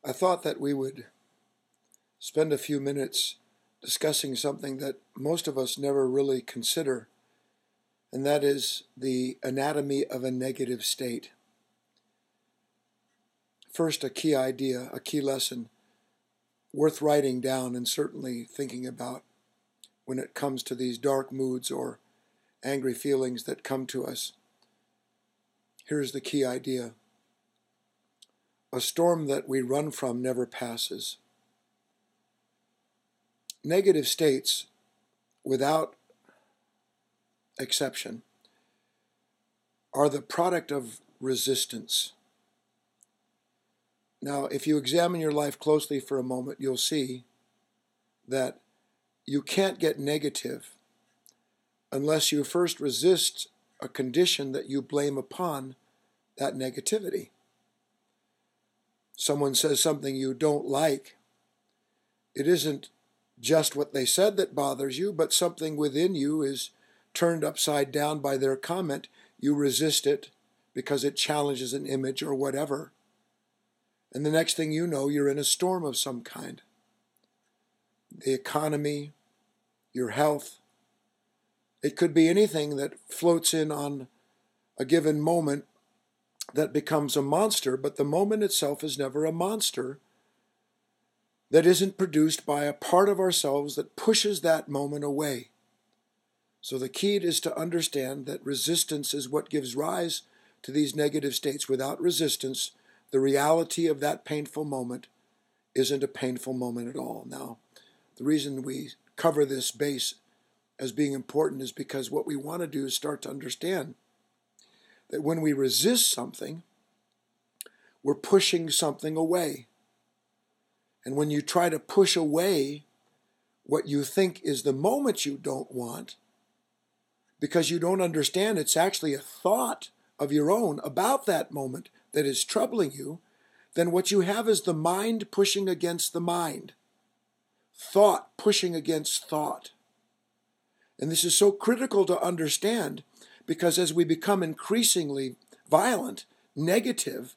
I thought that we would spend a few minutes discussing something that most of us never really consider, and that is the anatomy of a negative state. First, a key idea, a key lesson worth writing down and certainly thinking about when it comes to these dark moods or angry feelings that come to us. Here's the key idea. A storm that we run from never passes. Negative states, without exception, are the product of resistance. Now, if you examine your life closely for a moment, you'll see that you can't get negative unless you first resist a condition that you blame upon that negativity. Someone says something you don't like. It isn't just what they said that bothers you, but something within you is turned upside down by their comment. You resist it because it challenges an image or whatever. And the next thing you know, you're in a storm of some kind. The economy, your health. It could be anything that floats in on a given moment that becomes a monster, but the moment itself is never a monster that isn't produced by a part of ourselves that pushes that moment away. So the key is to understand that resistance is what gives rise to these negative states. Without resistance, the reality of that painful moment isn't a painful moment at all. Now, the reason we cover this base as being important is because what we want to do is start to understand that when we resist something, we're pushing something away. And when you try to push away what you think is the moment you don't want, because you don't understand it's actually a thought of your own about that moment that is troubling you, then what you have is the mind pushing against the mind. Thought pushing against thought. And this is so critical to understand because as we become increasingly violent, negative,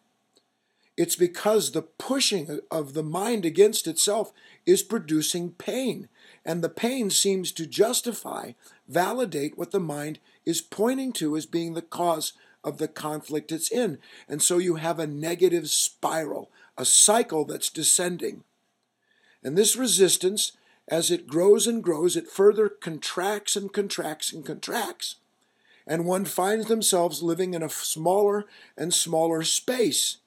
it's because the pushing of the mind against itself is producing pain. And the pain seems to justify, validate what the mind is pointing to as being the cause of the conflict it's in. And so you have a negative spiral, a cycle that's descending. And this resistance, as it grows and grows, it further contracts and contracts and contracts. And one finds themselves living in a smaller and smaller space.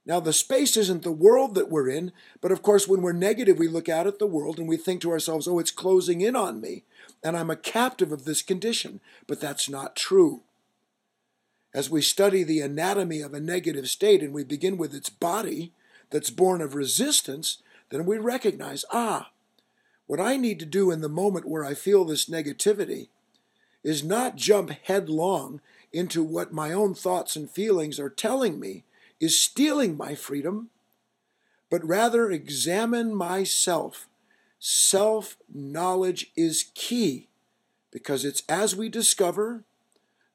Now, the space isn't the world that we're in, but of course, when we're negative, we look out at the world and we think to ourselves, oh, it's closing in on me, and I'm a captive of this condition. But that's not true. As we study the anatomy of a negative state and we begin with its body that's born of resistance, then we recognize, what I need to do in the moment where I feel this negativity is not jump headlong into what my own thoughts and feelings are telling me is stealing my freedom, but rather examine myself. Self-knowledge is key because it's as we discover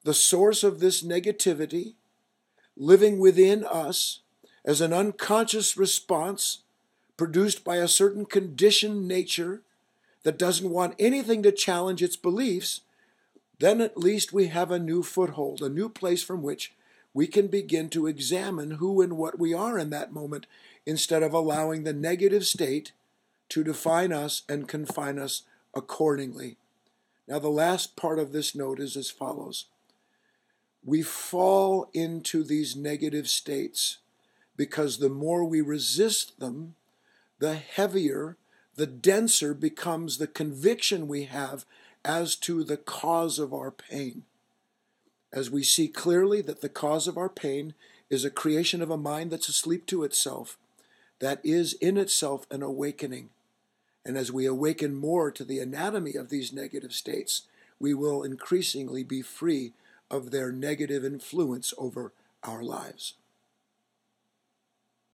the source of this negativity living within us as an unconscious response produced by a certain conditioned nature that doesn't want anything to challenge its beliefs, then at least we have a new foothold, a new place from which we can begin to examine who and what we are in that moment instead of allowing the negative state to define us and confine us accordingly. Now, the last part of this note is as follows. We fall into these negative states because the more we resist them, the heavier, the denser becomes the conviction we have as to the cause of our pain. As we see clearly that the cause of our pain is a creation of a mind that's asleep to itself, that is in itself an awakening. And as we awaken more to the anatomy of these negative states, we will increasingly be free of their negative influence over our lives.